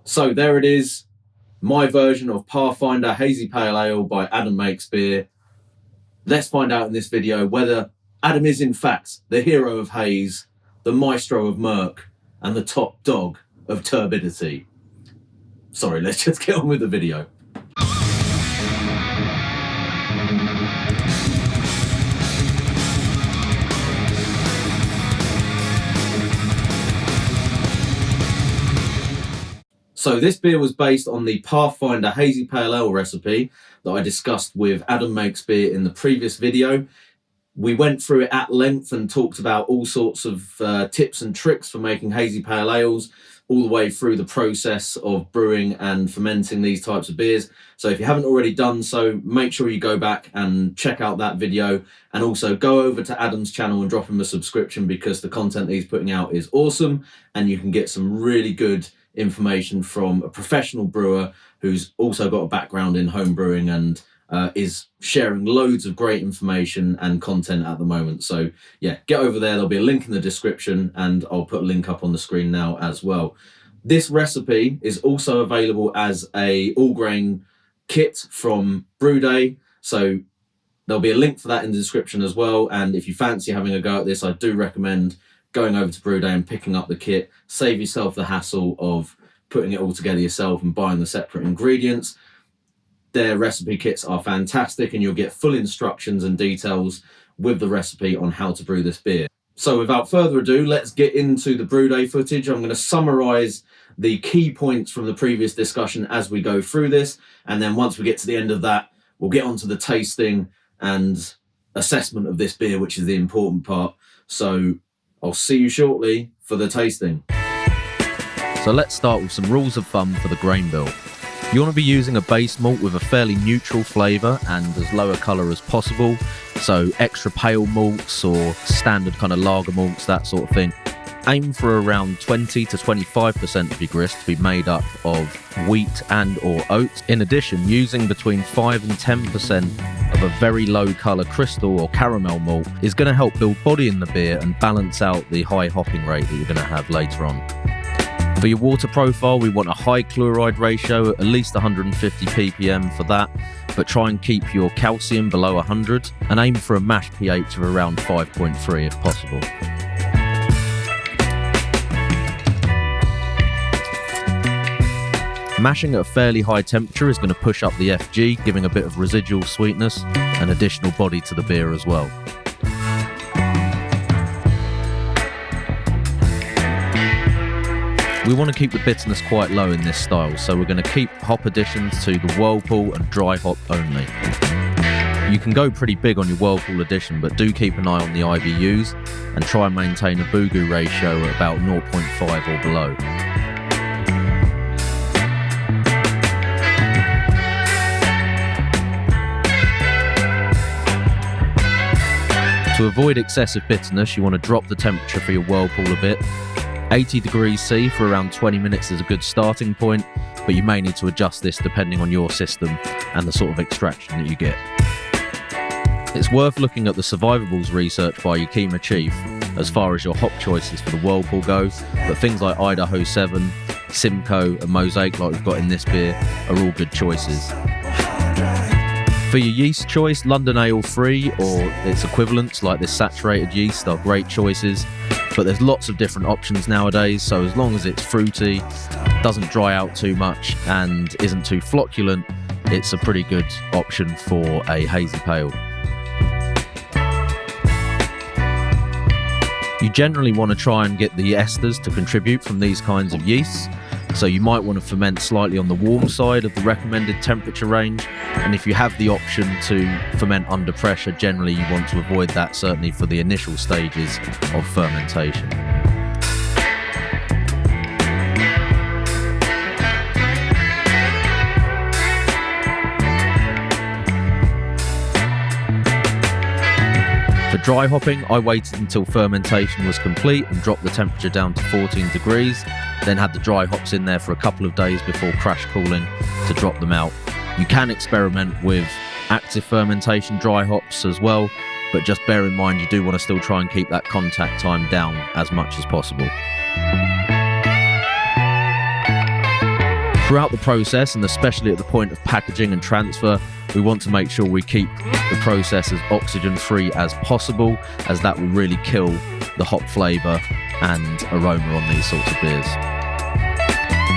So there it is, my version of Pathfinder Hazy Pale Ale by Adam Makes Beer. Let's find out in this video whether Adam is in fact the hero of haze, the maestro of murk, and the top dog of turbidity. Sorry, let's just get on with the video. So this beer was based on the Pathfinder Hazy Pale Ale recipe that I discussed with Adam Makes Beer in the previous video. We went through it at length and talked about all sorts of tips and tricks for making hazy pale ales, all the way through the process of brewing and fermenting these types of beers. So if you haven't already done so, make sure you go back and check out that video, and also go over to Adam's channel and drop him a subscription, because the content that he's putting out is awesome and you can get some really good information from a professional brewer who's also got a background in home brewing and is sharing loads of great information and content at the moment. So yeah, get over there. There'll be a link in the description, and I'll put a link up on the screen now as well. This recipe is also available as a all grain kit from Brewday, so there'll be a link for that in the description as well. And if you fancy having a go at this, I do recommend going over to Brewday and picking up the kit. Save yourself the hassle of putting it all together yourself and buying the separate ingredients. Their recipe kits are fantastic, and you'll get full instructions and details with the recipe on how to brew this beer. So without further ado, let's get into the Brewday footage. I'm going to summarize the key points from the previous discussion as we go through this, and then once we get to the end of that, we'll get onto the tasting and assessment of this beer, which is the important part. So I'll see you shortly for the tasting. So let's start with some rules of thumb for the grain bill. You want to be using a base malt with a fairly neutral flavour and as low a colour as possible. So extra pale malts or standard kind of lager malts, that sort of thing. Aim for around 20 to 25% of your grist to be made up of wheat and or oats. In addition, using between 5 and 10% of a very low colour crystal or caramel malt is going to help build body in the beer and balance out the high hopping rate that you're going to have later on. For your water profile, we want a high chloride ratio, at least 150 ppm for that, but try and keep your calcium below 100 and aim for a mash pH of around 5.3 if possible. Mashing at a fairly high temperature is going to push up the FG, giving a bit of residual sweetness and additional body to the beer as well. We want to keep the bitterness quite low in this style, so we're going to keep hop additions to the whirlpool and dry hop only. You can go pretty big on your whirlpool addition, but do keep an eye on the IBUs and try and maintain a Boogoo ratio at about 0.5 or below. To avoid excessive bitterness, you want to drop the temperature for your whirlpool a bit. 80 degrees C for around 20 minutes is a good starting point, but you may need to adjust this depending on your system and the sort of extraction that you get. It's worth looking at the Survivables research by Yakima Chief as far as your hop choices for the whirlpool go, but things like Idaho 7, Simcoe and Mosaic, like we've got in this beer, are all good choices. For your yeast choice, London Ale Free or its equivalents like this saturated yeast are great choices, but there's lots of different options nowadays, so as long as it's fruity, doesn't dry out too much and isn't too flocculent, it's a pretty good option for a hazy pale. You generally want to try and get the esters to contribute from these kinds of yeasts, so you might want to ferment slightly on the warm side of the recommended temperature range, and if you have the option to ferment under pressure, generally you want to avoid that, certainly for the initial stages of fermentation. For dry hopping, I waited until fermentation was complete and dropped the temperature down to 14 degrees, then had the dry hops in there for a couple of days before crash cooling to drop them out. You can experiment with active fermentation dry hops as well, but just bear in mind you do want to still try and keep that contact time down as much as possible. Throughout the process, and especially at the point of packaging and transfer, we want to make sure we keep the process as oxygen-free as possible, as that will really kill the hop flavour and aroma on these sorts of beers.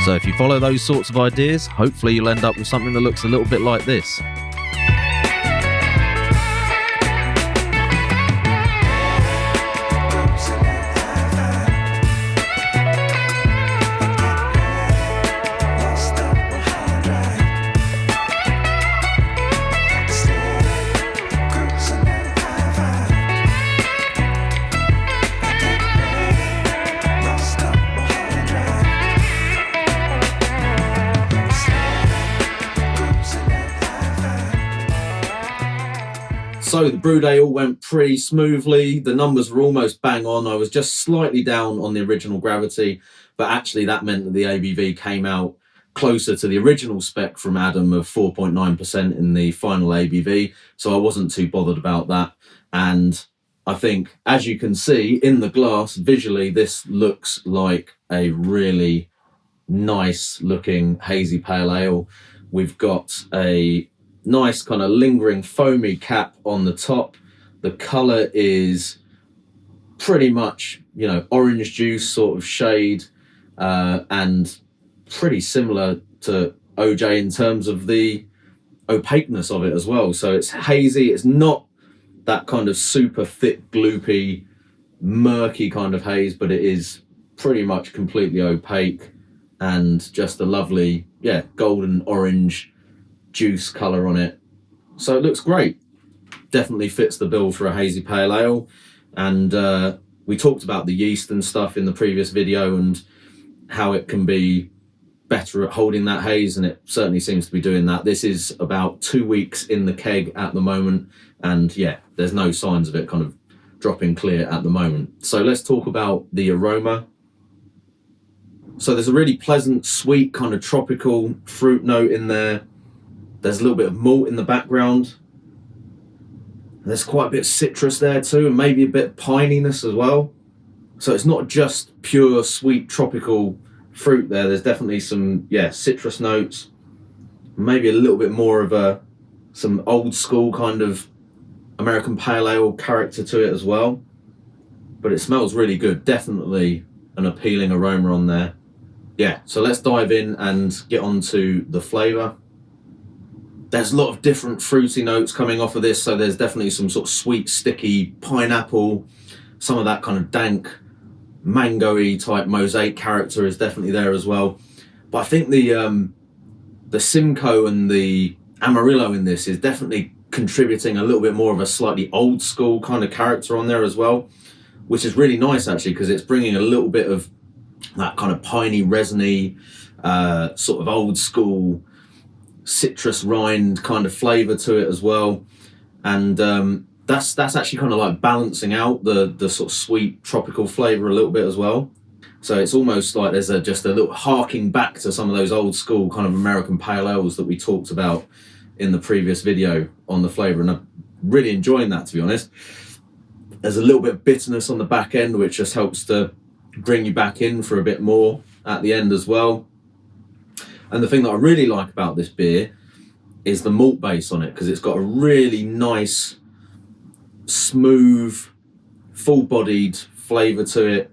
So if you follow those sorts of ideas, hopefully you'll end up with something that looks a little bit like this. So the brew day all went pretty smoothly. The numbers were almost bang on. I was just slightly down on the original gravity, but actually that meant that the ABV came out closer to the original spec from Adam of 4.9% in the final ABV. So I wasn't too bothered about that. And I think, as you can see in the glass, visually, this looks like a really nice looking hazy pale ale. We've got a nice kind of lingering foamy cap on the top. The colour is pretty much, orange juice sort of shade, and pretty similar to OJ in terms of the opaqueness of it as well. So it's hazy. It's not that kind of super thick, gloopy, murky kind of haze, but it is pretty much completely opaque and just a lovely, golden orange juice colour on it. So it looks great. Definitely fits the bill for a hazy pale ale. And we talked about the yeast and stuff in the previous video and how it can be better at holding that haze, and it certainly seems to be doing that. This is about 2 weeks in the keg at the moment, and there's no signs of it kind of dropping clear at the moment. So let's talk about the aroma. So there's a really pleasant, sweet, kind of tropical fruit note in there. There's a little bit of malt in the background. There's quite a bit of citrus there too, and maybe a bit of pininess as well. So it's not just pure sweet tropical fruit there. There's definitely some citrus notes, maybe a little bit more of some old school kind of American pale ale character to it as well. But it smells really good. Definitely an appealing aroma on there. So let's dive in and get on to the flavour. There's a lot of different fruity notes coming off of this, so there's definitely some sort of sweet, sticky pineapple, some of that kind of dank, mango-y type mosaic character is definitely there as well. But I think the Simcoe and the Amarillo in this is definitely contributing a little bit more of a slightly old school kind of character on there as well, which is really nice actually, because it's bringing a little bit of that kind of piney, resiny, sort of old school citrus rind kind of flavour to it as well. And that's actually kind of like balancing out the sort of sweet tropical flavour a little bit as well. So it's almost like there's just a little harking back to some of those old school kind of American pale ales that we talked about in the previous video on the flavour, and I'm really enjoying that, to be honest. There's a little bit of bitterness on the back end, which just helps to bring you back in for a bit more at the end as well. And the thing that I really like about this beer is the malt base on it, because it's got a really nice, smooth, full-bodied flavour to it.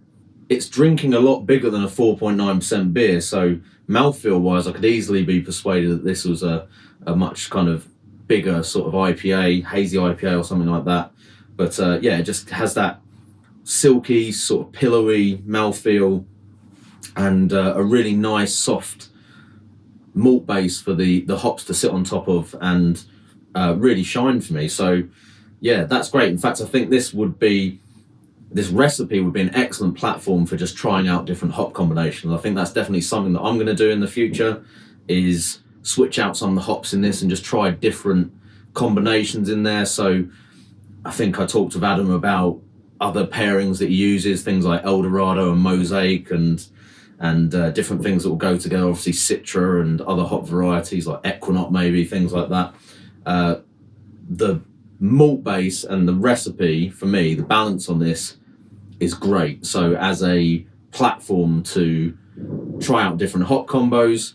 It's drinking a lot bigger than a 4.9% beer, so mouthfeel-wise, I could easily be persuaded that this was a much kind of bigger sort of IPA, hazy IPA or something like that. But it just has that silky, sort of pillowy mouthfeel and a really nice, soft malt base for the hops to sit on top of and really shine for me. So that's great. In fact, I think this recipe would be an excellent platform for just trying out different hop combinations. I think that's definitely something that I'm going to do in the future, is switch out some of the hops in this and just try different combinations in there. So I think I talked with Adam about other pairings that he uses, things like Eldorado and Mosaic and different things that will go together, obviously Citra and other hop varieties like Equinox, maybe, things like that. The malt base and the recipe, for me, the balance on this is great. So as a platform to try out different hop combos,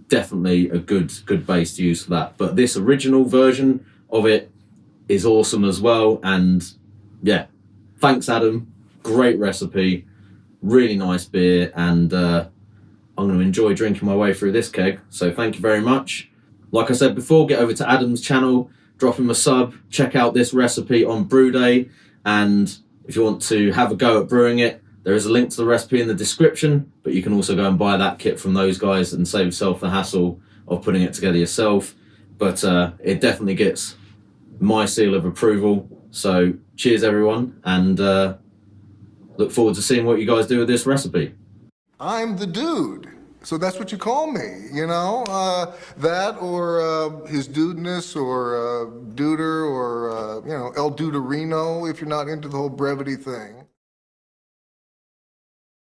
definitely a good base to use for that. But this original version of it is awesome as well. And yeah, thanks Adam, great recipe, really nice beer, and I'm going to enjoy drinking my way through this keg. So thank you very much. Like I said before, get over to Adam's channel, drop him a sub, check out this recipe on Brew Day, and if you want to have a go at brewing it, there is a link to the recipe in the description, but you can also go and buy that kit from those guys and save yourself the hassle of putting it together yourself. But it definitely gets my seal of approval. So cheers everyone, and look forward to seeing what you guys do with this recipe. I'm the dude, so that's what you call me, you know? That or his dudeness or duder or, you know, El Duderino if you're not into the whole brevity thing.